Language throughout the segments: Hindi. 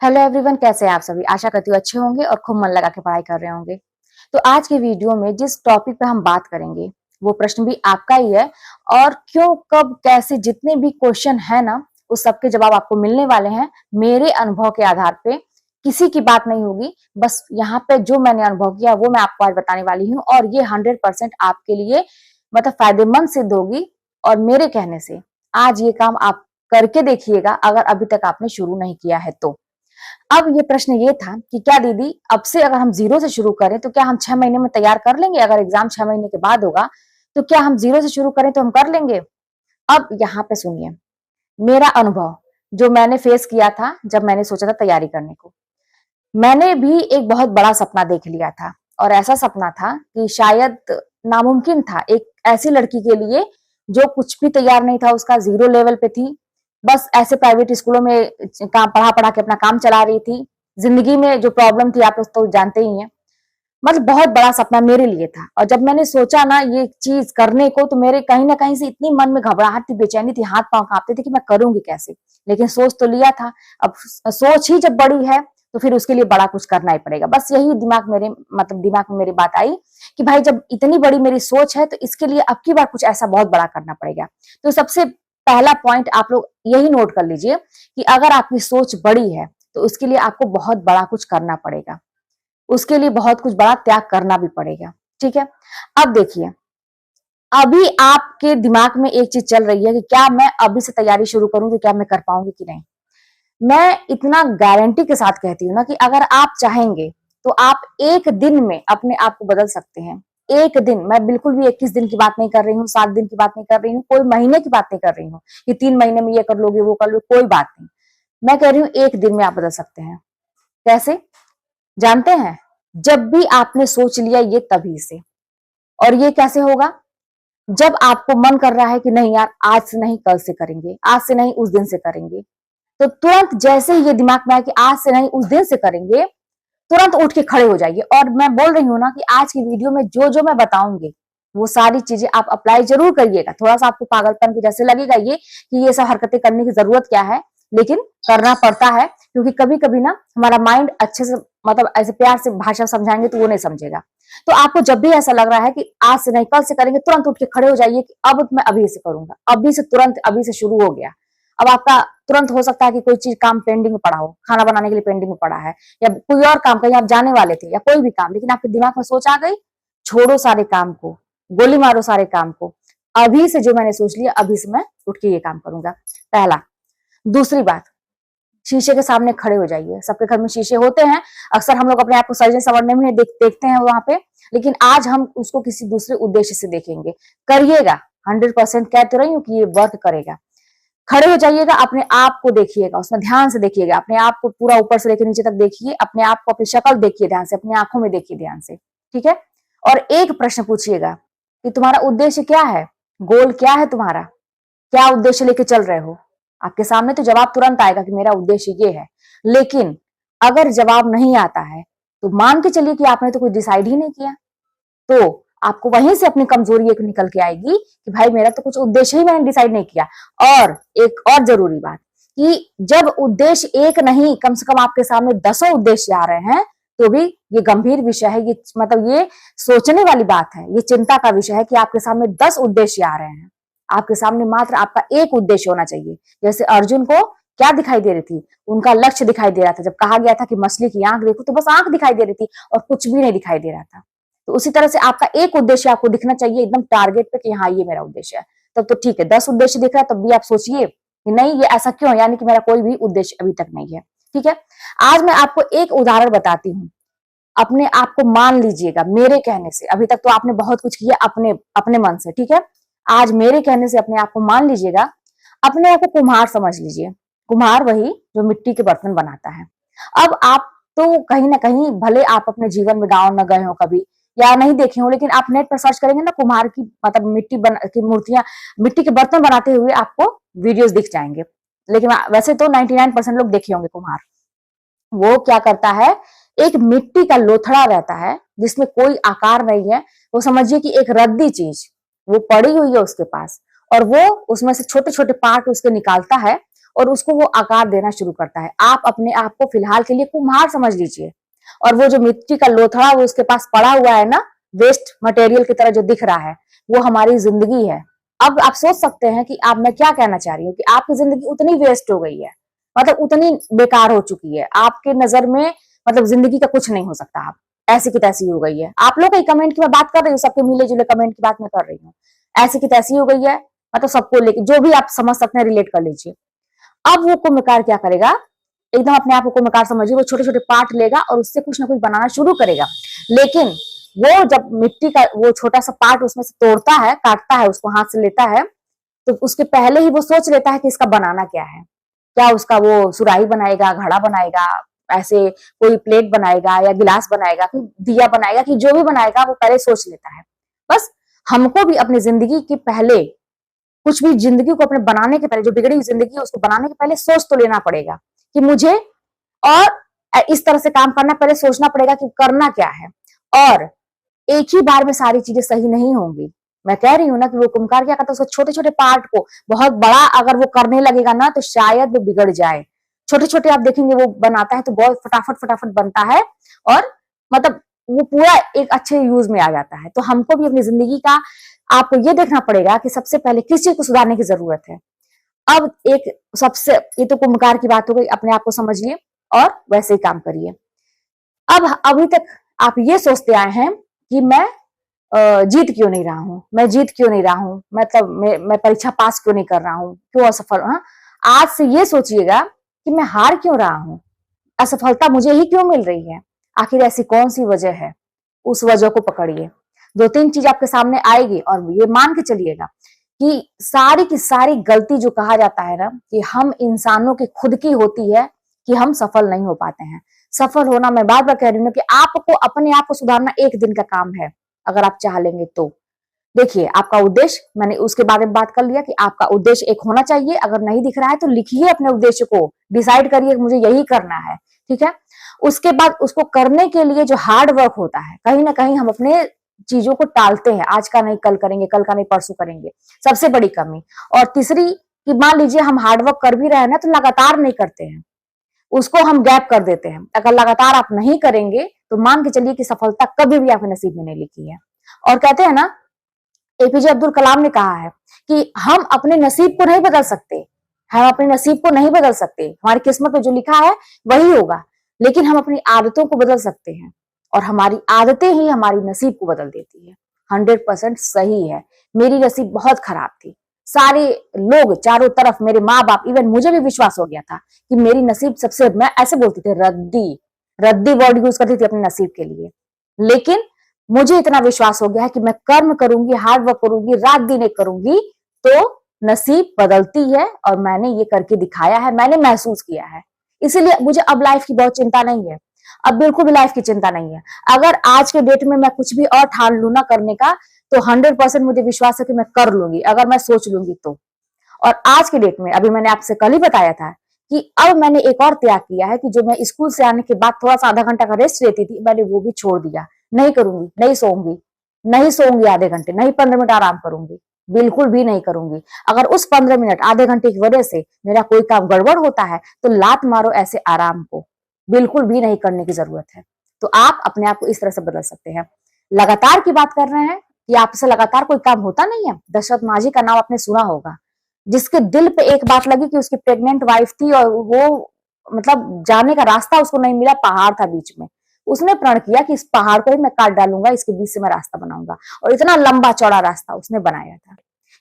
हेलो एवरीवन, कैसे हैं आप सभी। आशा करती हूँ अच्छे होंगे और खूब मन लगा के पढ़ाई कर रहे होंगे। तो आज के वीडियो में जिस टॉपिक पे हम बात करेंगे वो प्रश्न भी आपका ही है और क्यों कब कैसे जितने भी क्वेश्चन है ना उस सबके जवाब आपको मिलने वाले हैं मेरे अनुभव के आधार पे। किसी की बात नहीं होगी, बस यहाँ पे जो मैंने अनुभव किया वो मैं आपको आज बताने वाली हूँ और ये 100% आपके लिए मतलब फायदेमंद सिद्ध होगी। और मेरे कहने से आज ये काम आप करके देखिएगा अगर अभी तक आपने शुरू नहीं किया है तो। अब ये प्रश्न ये था कि क्या दीदी अब से अगर हम जीरो से शुरू करें तो क्या हम 6 महीने में तैयार कर लेंगे? अगर एग्जाम 6 महीने के बाद होगा तो क्या हम जीरो से शुरू करें तो हम कर लेंगे? अब यहाँ पे सुनिए मेरा अनुभव जो मैंने फेस किया था जब मैंने सोचा था तैयारी करने को। मैंने भी एक बहुत बड़ा सपना देख लिया था और ऐसा सपना था कि शायद नामुमकिन था एक ऐसी लड़की के लिए जो कुछ भी तैयार नहीं था, उसका जीरो लेवल पे थी, बस ऐसे प्राइवेट स्कूलों में काम पढ़ा पढ़ा के अपना काम चला रही थी। जिंदगी में जो प्रॉब्लम थी आप लोग तो जानते ही हैं। मतलब बहुत बड़ा सपना मेरे लिए था और जब मैंने सोचा ना ये चीज करने को तो मेरे कहीं ना कहीं से इतनी मन में घबराहट थी, बेचैनी थी, हाथ पांव कांपते थे कि मैं करूंगी कैसे। लेकिन सोच तो लिया था। अब सोच ही जब बड़ी है तो फिर उसके लिए बड़ा कुछ करना ही पड़ेगा। बस यही दिमाग में मेरी बात आई कि भाई जब इतनी बड़ी मेरी सोच है तो इसके लिए अब की बार कुछ ऐसा बहुत बड़ा करना पड़ेगा। तो सबसे पहला पॉइंट आप लोग यही नोट कर लीजिए कि अगर आपकी सोच बड़ी है तो उसके लिए आपको बहुत बड़ा कुछ करना पड़ेगा, उसके लिए बहुत कुछ बड़ा त्याग करना भी पड़ेगा। ठीक है, अब देखिए अभी आपके दिमाग में एक चीज चल रही है कि क्या मैं अभी से तैयारी शुरू करूं तो क्या मैं कर पाऊंगी कि नहीं। मैं इतना गारंटी के साथ कहती हूँ ना कि अगर आप चाहेंगे तो आप एक दिन में अपने आप को बदल सकते हैं। एक दिन, मैं बिल्कुल भी 21 दिन की बात नहीं कर रही हूँ, 7 दिन की बात नहीं कर रही हूँ, कोई महीने की बात नहीं कर रही हूँ कि 3 महीने में ये कर लोगे वो कर लोगे, कोई बात नहीं। मैं कह रही हूँ एक दिन में आप बदल सकते हैं। कैसे जानते हैं? जब भी आपने सोच लिया ये तभी से। और ये कैसे होगा? जब आपको मन कर रहा है कि नहीं यार आज से नहीं कल से करेंगे, आज से नहीं उस दिन से करेंगे, तो तुरंत जैसे ही ये दिमाग में आए कि आज से नहीं उस दिन से करेंगे, तुरंत उठ के खड़े हो जाइए। और मैं बोल रही हूँ ना कि आज की वीडियो में जो जो मैं बताऊंगी वो सारी चीजें आप अप्लाई जरूर करिएगा। थोड़ा सा आपको पागलपन की जैसे लगेगा ये कि ये सब हरकतें करने की जरूरत क्या है, लेकिन करना पड़ता है क्योंकि कभी कभी ना हमारा माइंड अच्छे से मतलब ऐसे प्यार से भाषा समझाएंगे तो वो नहीं समझेगा। तो आपको जब भी ऐसा लग रहा है कि आज से नहीं कल से करेंगे, तुरंत उठ के खड़े हो जाइए कि अब मैं अभी से करूंगा, अभी से तुरंत अभी से शुरू हो गया। अब आपका तुरंत हो सकता है कि कोई चीज काम पेंडिंग में पड़ा हो, खाना बनाने के लिए पेंडिंग में पड़ा है या कोई और काम कहीं आप जाने वाले थे या कोई भी काम, लेकिन आपके दिमाग में सोच आ गई, छोड़ो सारे काम को, गोली मारो सारे काम को। अभी से जो मैंने सोच लिया अभी से मैं उठ के ये काम करूंगा, पहला। दूसरी बात, शीशे के सामने खड़े हो जाइए। सबके घर में शीशे होते हैं, अक्सर हम लोग अपने आप को सजने संवरने में देखते हैं वहां पे, लेकिन आज हम उसको किसी दूसरे उद्देश्य से देखेंगे। करिएगा, 100% कह तो रही हूँ कि ये वर्क करेगा। खड़े हो जाइएगा, अपने आप को देखिएगा, उसमें ध्यान से देखिएगा, अपने आप को पूरा ऊपर से लेकर नीचे तक देखिए, अपने आप को अपनी शक्ल देखिए ध्यान से, अपनी आंखों में देखिए ध्यान से। ठीक है, और एक प्रश्न पूछिएगा कि तुम्हारा उद्देश्य क्या है, गोल क्या है तुम्हारा, क्या उद्देश्य लेके चल रहे हो। आपके सामने तो जवाब तुरंत आएगा कि मेरा उद्देश्य ये है। लेकिन अगर जवाब नहीं आता है तो मान के चलिए कि आपने तो कुछ डिसाइड ही नहीं किया, तो आपको वहीं से अपनी कमजोरी एक निकल के आएगी कि भाई मेरा तो कुछ उद्देश्य ही मैंने डिसाइड नहीं किया। और एक और जरूरी बात कि जब उद्देश्य एक नहीं कम से कम आपके सामने 10 उद्देश्य आ रहे हैं तो भी ये गंभीर विषय है, ये मतलब ये सोचने वाली बात है, ये चिंता का विषय है कि आपके सामने 10 उद्देश्य आ रहे हैं। आपके सामने मात्र आपका एक उद्देश्य होना चाहिए। जैसे अर्जुन को क्या दिखाई दे रही थी, उनका लक्ष्य दिखाई दे रहा था। जब कहा गया था कि मछली की आंख देखो तो बस आंख दिखाई दे रही थी और कुछ भी नहीं दिखाई दे रहा था। तो उसी तरह से आपका एक उद्देश्य आपको दिखना चाहिए एकदम टारगेट पे कि हाँ ये मेरा उद्देश्य है। तब तो ठीक है, 10 उद्देश्य दिख रहा है तब भी आप सोचिए कि नहीं ये ऐसा क्यों, यानी कि मेरा कोई भी उद्देश्य अभी तक नहीं है। ठीक है, आज मैं आपको एक उदाहरण बताती हूँ। अपने आप को मान लीजिएगा मेरे कहने से। अभी तक तो आपने बहुत कुछ किया अपने अपने मन से, ठीक है, आज मेरे कहने से अपने आप को मान लीजिएगा। अपने आप को कुम्हार समझ लीजिए। कुम्हार वही जो मिट्टी के बर्तन बनाता है। अब आप तो कहीं ना कहीं भले आप अपने जीवन में गांव न गए हो कभी या नहीं देखे हो, लेकिन आप नेट पर सर्च करेंगे ना कुम्हार की मतलब की मूर्तियां, मिट्टी के बर्तन बनाते हुए आपको वीडियोस दिख जाएंगे। लेकिन वैसे तो 99% लोग देखे होंगे कुम्हार। वो क्या करता है, एक मिट्टी का लोथड़ा रहता है जिसमें कोई आकार नहीं है, वो समझिए कि एक रद्दी चीज वो पड़ी हुई है उसके पास, और वो उसमें से छोटे छोटे पार्ट उसके निकालता है और उसको वो आकार देना शुरू करता है। आप अपने आप को फिलहाल के लिए कुम्हार समझ लीजिए, और वो जो मिट्टी का लोथड़ा वो उसके पास पड़ा हुआ है ना, वेस्ट मटेरियल की तरह जो दिख रहा है, वो हमारी जिंदगी है। अब आप सोच सकते हैं कि आप, मैं क्या कहना चाह रही हूँ, कि आपकी जिंदगी उतनी वेस्ट हो गई है, मतलब उतनी बेकार हो चुकी है आपके नजर में, मतलब जिंदगी का कुछ नहीं हो सकता, आप ऐसी की तैसी हो गई है। आप लोग की कमेंट की मैं बात कर रही हूँ, सबके मिले जुले कमेंट की बात मैं कर रही हूँ, ऐसी की तैसी हो गई है, मतलब सबको लेके जो भी आप समझ सकते हैं रिलेट कर लीजिए। अब वो कुम्भकार क्या करेगा, एकदम अपने आप को कुम्भकार समझिए, वो छोटे छोटे पार्ट लेगा और उससे कुछ ना कुछ बनाना शुरू करेगा। लेकिन वो जब मिट्टी का वो छोटा सा पार्ट उसमें से तोड़ता है, काटता है, उसको हाथ से लेता है, तो उसके पहले ही वो सोच लेता है कि इसका बनाना क्या है। क्या उसका वो सुराही बनाएगा, घड़ा बनाएगा, ऐसे कोई प्लेट बनाएगा या गिलास बनाएगा, कि दिया बनाएगा, कि जो भी बनाएगा वो पहले सोच लेता है। बस हमको भी अपनी जिंदगी के पहले, कुछ भी जिंदगी को अपने बनाने के पहले, जो बिगड़ी हुई जिंदगी है उसको बनाने के पहले सोच तो लेना पड़ेगा कि मुझे और इस तरह से काम करना, पहले सोचना पड़ेगा कि करना क्या है। और एक ही बार में सारी चीजें सही नहीं होंगी। मैं कह रही हूँ ना कि वो कुम्हार क्या करता है, उसको छोटे छोटे पार्ट को बहुत बड़ा अगर वो करने लगेगा ना तो शायद वो बिगड़ जाए। छोटे छोटे आप देखेंगे वो बनाता है तो बहुत फटाफट फटाफट बनता है, और मतलब वो पूरा एक अच्छे यूज में आ जाता है। तो हमको भी अपनी जिंदगी का आपको ये देखना पड़ेगा कि सबसे पहले किस चीज को सुधारने की जरूरत है। अब एक सबसे, ये तो कुम्भकार की बात हो गई, अपने आप को समझिए और वैसे ही काम करिए। अब अभी तक आप ये सोचते आए हैं कि मैं जीत क्यों नहीं रहा हूँ, मैं जीत क्यों नहीं रहा हूँ, मतलब मैं परीक्षा पास क्यों नहीं कर रहा हूँ, क्यों असफल। हाँ, आज से ये सोचिएगा कि मैं हार क्यों रहा हूँ, असफलता मुझे ही क्यों मिल रही है, आखिर ऐसी कौन सी वजह है। उस वजह को पकड़िए, दो तीन चीज आपके सामने आएगी, और ये मान के चलिएगा कि सारी की सारी गलती जो कहा जाता है ना कि हम इंसानों की खुद की होती है कि हम सफल नहीं हो पाते हैं। सफल होना, मैं बार बार कह रही हूँ कि आपको अपने आप को सुधारना एक दिन का काम है, अगर आप चाह लेंगे तो। देखिए, आपका उद्देश्य, मैंने उसके बारे में बात कर लिया कि आपका उद्देश्य एक होना चाहिए। अगर नहीं दिख रहा है तो लिखिए अपने उद्देश्य को, डिसाइड करिए मुझे यही करना है, ठीक है। उसके बाद उसको करने के लिए जो हार्ड वर्क होता है, कहीं ना कहीं हम अपने चीजों को टालते हैं, आज का नहीं कल करेंगे, कल का नहीं परसों करेंगे, सबसे बड़ी कमी। और तीसरी कि मान लीजिए हम हार्ड वर्क कर भी रहे हैं ना तो लगातार नहीं करते हैं, उसको हम गैप कर देते हैं। अगर लगातार आप नहीं करेंगे तो मान के चलिए कि सफलता कभी भी आपके नसीब में नहीं लिखी है। और कहते हैं ना, एपीजे अब्दुल कलाम ने कहा है कि हम अपने नसीब को नहीं बदल सकते, हम अपने नसीब को नहीं बदल सकते, हमारी किस्मत में जो लिखा है वही होगा, लेकिन हम अपनी आदतों को बदल सकते हैं, और हमारी आदतें ही हमारी नसीब को बदल देती है। 100% सही है। मेरी नसीब बहुत खराब थी, सारे लोग चारों तरफ, मेरे माँ बाप, इवन मुझे भी विश्वास हो गया था कि मेरी नसीब सबसे, मैं ऐसे बोलती थी, रद्दी रद्दी वर्ड यूज करती थी अपने नसीब के लिए। लेकिन मुझे इतना विश्वास हो गया है कि मैं कर्म करूंगी, हार्ड वर्क करूंगी, रात दिन एक करूंगी तो नसीब बदलती है, और मैंने ये करके दिखाया है, मैंने महसूस किया है। इसीलिए मुझे अब लाइफ की बहुत चिंता नहीं है, अब बिल्कुल भी लाइफ की चिंता नहीं है। अगर आज के डेट में मैं कुछ भी और ठान लू ना करने का, तो 100% मुझे विश्वास है कि मैं कर लूंगी, अगर मैं सोच लूंगी तो। और आज के डेट में, अभी मैंने आपसे कल ही बताया था कि अब मैंने एक और त्याग किया है कि जो मैं स्कूल से आने के बाद थोड़ा सा आधा घंटा का रेस्ट लेती थी, मैंने वो भी छोड़ दिया। नहीं करूंगी, नहीं सोऊंगी, नहीं सोऊंगी आधे घंटे, नहीं 15 मिनट आराम करूंगी, बिल्कुल भी नहीं करूंगी। अगर उस 15 मिनट आधे घंटे की वजह से मेरा कोई काम गड़बड़ होता है तो लात मारो ऐसे आराम को, बिल्कुल भी नहीं करने की जरूरत है। तो आप अपने आप को इस तरह से बदल सकते हैं। लगातार की बात कर रहे हैं कि आपसे लगातार कोई काम होता नहीं है। दशरथ माझी का नाम आपने सुना होगा, जिसके दिल पे एक बात लगी कि उसकी प्रेग्नेंट वाइफ थी और वो मतलब जाने का रास्ता उसको नहीं मिला, पहाड़ था बीच में। उसने प्रण किया कि इस पहाड़ को ही मैं काट डालूंगा, इसके बीच से मैं रास्ता बनाऊंगा, और इतना लंबा चौड़ा रास्ता उसने बनाया था।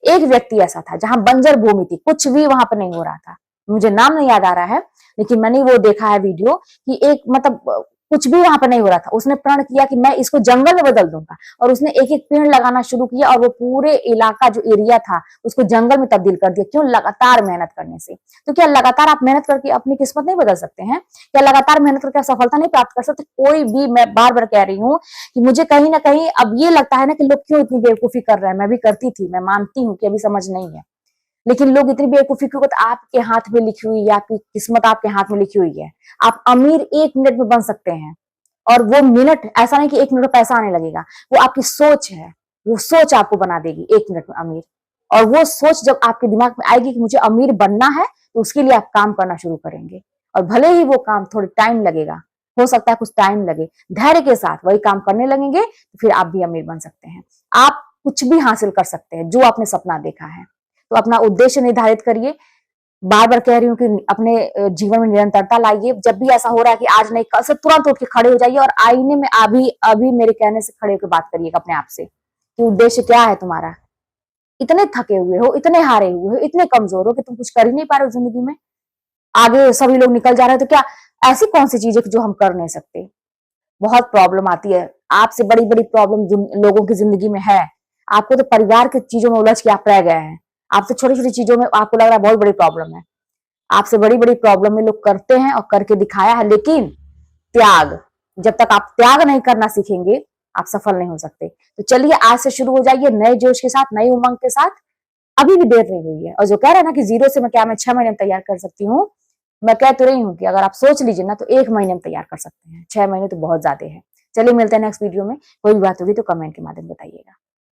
एक व्यक्ति ऐसा था जहां बंजर भूमि थी, कुछ भी वहां पर नहीं हो रहा था, मुझे नाम नहीं याद आ रहा है, लेकिन मैंने वो देखा है वीडियो कि एक मतलब कुछ भी वहां पर नहीं हो रहा था। उसने प्रण किया कि मैं इसको जंगल में बदल दूंगा, और उसने एक एक पेड़ लगाना शुरू किया, और वो पूरे इलाका जो एरिया था उसको जंगल में तब्दील कर दिया। क्यों? लगातार मेहनत करने से। तो क्या लगातार आप मेहनत करके अपनी किस्मत नहीं बदल सकते हैं? क्या लगातार मेहनत करके आप सफलता नहीं प्राप्त कर सकते? कोई भी, मैं बार बार कह रही हूँ कि मुझे कहीं ना कहीं अब ये लगता है ना कि लोग क्यों इतनी बेवकूफी कर रहे हैं। मैं भी करती थी, मैं मानती हूँ कि अभी समझ नहीं है, लेकिन लोग इतनी बेवकूफी क्यों करते? आपके हाथ में लिखी हुई है, आपकी किस्मत आपके हाथ में लिखी हुई है। आप अमीर 1 मिनट में बन सकते हैं, और वो मिनट ऐसा नहीं कि 1 मिनट में पैसा आने लगेगा, वो आपकी सोच है, वो सोच आपको बना देगी 1 मिनट में अमीर। और वो सोच जब आपके दिमाग में आएगी कि मुझे अमीर बनना है, तो उसके लिए आप काम करना शुरू करेंगे। और भले ही वो काम थोड़ी टाइम लगेगा, हो सकता है कुछ टाइम लगे, धैर्य के साथ वही काम करने लगेंगे तो फिर आप भी अमीर बन सकते हैं। आप कुछ भी हासिल कर सकते हैं जो आपने सपना देखा है। तो अपना उद्देश्य निर्धारित करिए। बार बार कह रही हूँ कि अपने जीवन में निरंतरता लाइए। जब भी ऐसा हो रहा है कि आज नहीं कल से तुरंत उठ के खड़े हो जाइए और आईने में अभी अभी मेरे कहने से खड़े होकर बात करिएगा अपने आप से कि उद्देश्य क्या है तुम्हारा। इतने थके हुए हो, इतने हारे हुए हो, इतने कमजोर हो कि तुम कुछ कर ही नहीं पा रहे हो जिंदगी में। आगे सभी लोग निकल जा रहे हैं तो क्या ऐसी कौन सी चीज है जो हम कर नहीं सकते। बहुत प्रॉब्लम आती है। आपसे बड़ी बड़ी प्रॉब्लम लोगों की जिंदगी में है। आपको तो परिवार की चीजों में उलझ के आप रह गए हैं। आपसे छोटी छोटी चीजों में आपको लग रहा है बहुत बड़ी प्रॉब्लम है। आपसे बड़ी बड़ी प्रॉब्लम में लोग करते हैं और करके दिखाया है, लेकिन त्याग, जब तक आप त्याग नहीं करना सीखेंगे आप सफल नहीं हो सकते। तो चलिए आज से शुरू हो जाइए नए जोश के साथ, नई उमंग के साथ। अभी भी देर नहीं हुई है। और जो कह रहे हैं ना कि जीरो से मैं 6 महीने में तैयार कर सकती हूँ, मैं कह तो रही हूँ कि अगर आप सोच लीजिए ना तो 1 महीने में तैयार कर सकते हैं। 6 महीने तो बहुत ज्यादा है। चलिए मिलते हैं नेक्स्ट वीडियो में। कोई भी बात होगी तो कमेंट के माध्यम बताइएगा।